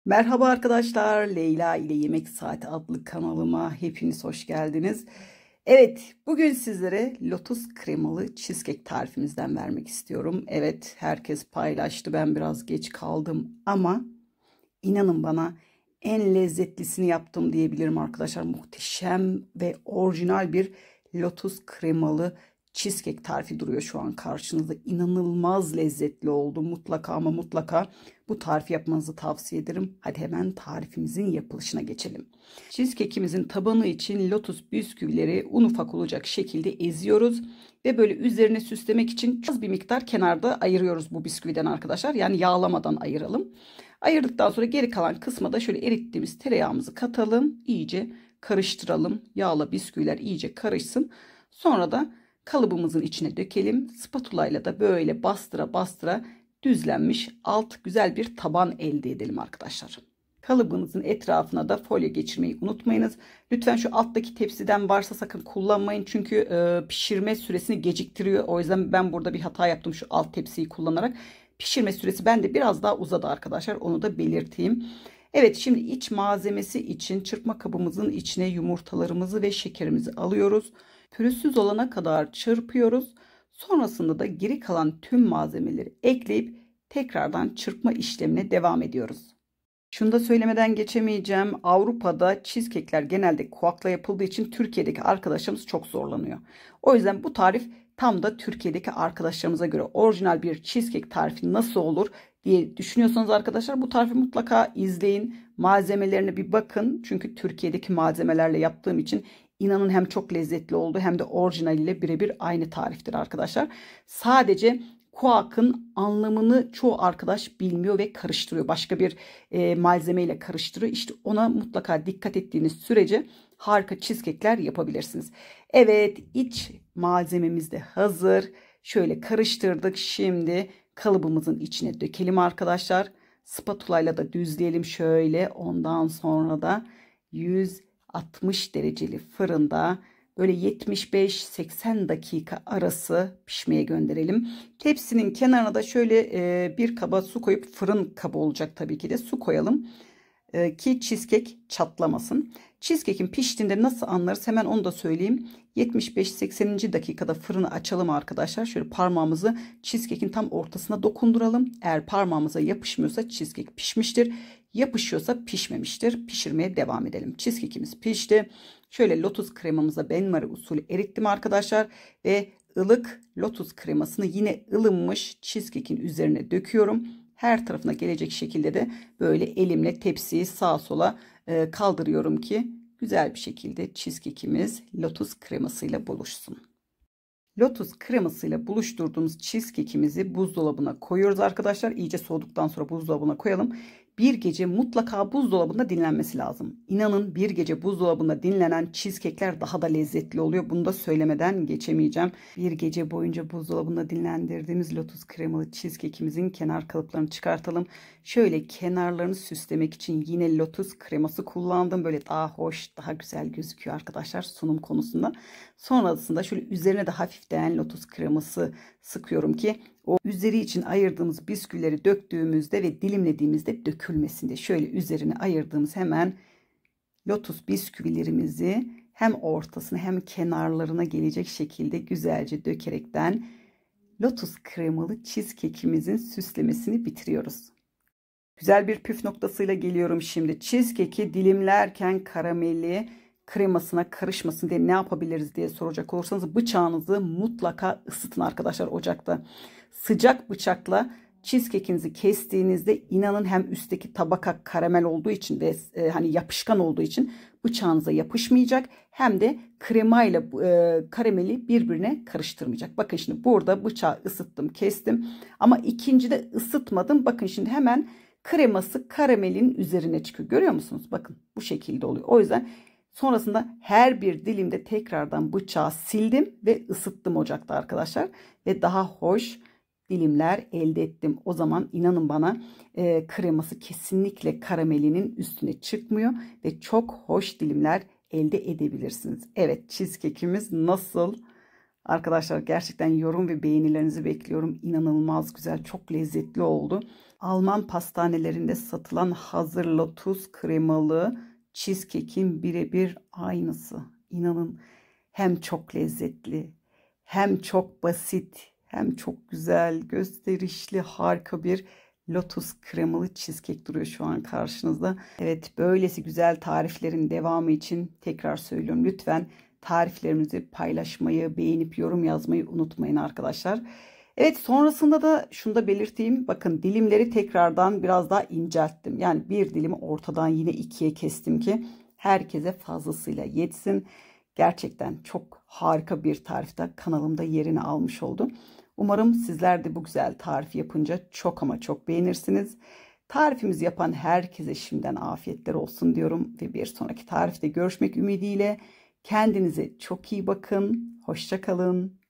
Merhaba arkadaşlar, Leyla ile Yemek Saati adlı kanalıma hepiniz hoş geldiniz. Evet, bugün sizlere lotus kremalı cheesecake tarifimizden vermek istiyorum. Evet, herkes paylaştı, ben biraz geç kaldım ama inanın bana en lezzetlisini yaptım diyebilirim arkadaşlar. Muhteşem ve orijinal bir lotus kremalı cheesecake tarifi duruyor şu an karşınızda. İnanılmaz lezzetli oldu. Mutlaka ama mutlaka bu tarifi yapmanızı tavsiye ederim. Hadi hemen tarifimizin yapılışına geçelim. Cheesecake'imizin tabanı için lotus bisküvileri un ufak olacak şekilde eziyoruz. Ve böyle üzerine süslemek için az bir miktar kenarda ayırıyoruz bu bisküviden arkadaşlar. Yani yağlamadan ayıralım. Ayırdıktan sonra geri kalan kısma da şöyle erittiğimiz tereyağımızı katalım. İyice karıştıralım. Yağla bisküviler iyice karışsın. Sonra da kalıbımızın içine dökelim. Spatula ile de böyle bastıra bastıra düzlenmiş alt güzel bir taban elde edelim arkadaşlar. Kalıbınızın etrafına da folyo geçirmeyi unutmayınız. Lütfen şu alttaki tepsiden varsa sakın kullanmayın. Çünkü pişirme süresini geciktiriyor. O yüzden ben burada bir hata yaptım şu alt tepsiyi kullanarak. Pişirme süresi bende biraz daha uzadı arkadaşlar. Onu da belirteyim. Evet, şimdi iç malzemesi için çırpma kabımızın içine yumurtalarımızı ve şekerimizi alıyoruz. Pürüzsüz olana kadar çırpıyoruz. Sonrasında da geri kalan tüm malzemeleri ekleyip tekrardan çırpma işlemine devam ediyoruz. Şunu da söylemeden geçemeyeceğim. Avrupa'da cheesecake'ler genelde kuakla yapıldığı için Türkiye'deki arkadaşlarımız çok zorlanıyor. O yüzden bu tarif tam da Türkiye'deki arkadaşlarımıza göre orijinal bir cheesecake tarifi nasıl olur diye düşünüyorsanız arkadaşlar bu tarifi mutlaka izleyin. Malzemelerine bir bakın. Çünkü Türkiye'deki malzemelerle yaptığım için inanın hem çok lezzetli oldu hem de orijinaliyle birebir aynı tariftir arkadaşlar. Sadece kuakın anlamını çoğu arkadaş bilmiyor ve karıştırıyor. Başka bir malzemeyle karıştırıyor. İşte ona mutlaka dikkat ettiğiniz sürece harika cheesecake'ler yapabilirsiniz. Evet, iç malzememiz de hazır. Şöyle karıştırdık. Şimdi kalıbımızın içine dökelim arkadaşlar. Spatula ile da düzleyelim şöyle. Ondan sonra da 160 dereceli fırında böyle 75-80 dakika arası pişmeye gönderelim. Tepsinin kenarına da şöyle bir kaba su koyup, fırın kabı olacak tabii ki de, su koyalım ki cheesecake çatlamasın. Cheesecake'in piştiğinde nasıl anlarız? Hemen onu da söyleyeyim. 75-80. dakikada fırını açalım arkadaşlar. Şöyle parmağımızı cheesecake'in tam ortasına dokunduralım. Eğer parmağımıza yapışmıyorsa cheesecake pişmiştir. Yapışıyorsa pişmemiştir. Pişirmeye devam edelim. Cheesecake'imiz pişti. Şöyle lotus kremamıza benmari usulü erittim arkadaşlar ve ılık lotus kremasını yine ılınmış cheesecake'in üzerine döküyorum. Her tarafına gelecek şekilde de böyle elimle tepsiyi sağa sola kaldırıyorum ki güzel bir şekilde cheesecake'imiz lotus kremasıyla buluşsun. Lotus kremasıyla buluşturduğumuz cheesecake'imizi buzdolabına koyuyoruz arkadaşlar. İyice soğuduktan sonra buzdolabına koyalım. Bir gece mutlaka buzdolabında dinlenmesi lazım. İnanın bir gece buzdolabında dinlenen cheesecake'ler daha da lezzetli oluyor. Bunu da söylemeden geçemeyeceğim. Bir gece boyunca buzdolabında dinlendirdiğimiz lotus kremalı cheesecake'imizin kenar kalıplarını çıkartalım. Şöyle kenarlarını süslemek için yine lotus kreması kullandım. Böyle daha hoş, daha güzel gözüküyor arkadaşlar sunum konusunda. Sonrasında şöyle üzerine de hafiften lotus kreması sıkıyorum ki o üzeri için ayırdığımız bisküvileri döktüğümüzde ve dilimlediğimizde dökülmesin diye. Şöyle üzerine ayırdığımız hemen lotus bisküvilerimizi hem ortasına hem kenarlarına gelecek şekilde güzelce dökerekten lotus kremalı cheesecake'imizin süslemesini bitiriyoruz. Güzel bir püf noktasıyla geliyorum şimdi. Cheesecake'i dilimlerken karameli kremasına karışmasın diye ne yapabiliriz diye soracak olursanız bıçağınızı mutlaka ısıtın arkadaşlar ocakta. Sıcak bıçakla cheesecake'inizi kestiğinizde inanın hem üstteki tabaka karamel olduğu için ve hani yapışkan olduğu için bıçağınıza yapışmayacak, hem de kremayla karameli birbirine karıştırmayacak. Bakın şimdi burada bıçağı ısıttım, kestim ama ikincide ısıtmadım. Bakın şimdi hemen kreması karamelin üzerine çıkıyor. Görüyor musunuz? Bakın bu şekilde oluyor. O yüzden sonrasında her bir dilimde tekrardan bıçağı sildim ve ısıttım ocakta arkadaşlar. Ve daha hoş dilimler elde ettim. O zaman inanın bana kreması kesinlikle karamelinin üstüne çıkmıyor ve çok hoş dilimler elde edebilirsiniz. Evet, cheesecake'imiz nasıl? Arkadaşlar gerçekten yorum ve beğenilerinizi bekliyorum. İnanılmaz güzel, çok lezzetli oldu. Alman pastanelerinde satılan hazır lotus kremalı cheesecake'in birebir aynısı. İnanın, hem çok lezzetli, hem çok basit, hem çok güzel, gösterişli, harika bir lotus kremalı cheesecake duruyor şu an karşınızda. Evet, böylesi güzel tariflerin devamı için tekrar söylüyorum. Lütfen tariflerimizi paylaşmayı, beğenip yorum yazmayı unutmayın arkadaşlar. Evet, sonrasında da şunu da belirteyim. Bakın, dilimleri tekrardan biraz daha incelttim. Yani bir dilimi ortadan yine ikiye kestim ki herkese fazlasıyla yetsin. Gerçekten çok harika bir tarifte kanalımda yerini almış oldu. Umarım sizler de bu güzel tarifi yapınca çok ama çok beğenirsiniz. Tarifimizi yapan herkese şimdiden afiyetler olsun diyorum ve bir sonraki tarifte görüşmek ümidiyle kendinize çok iyi bakın. Hoşça kalın.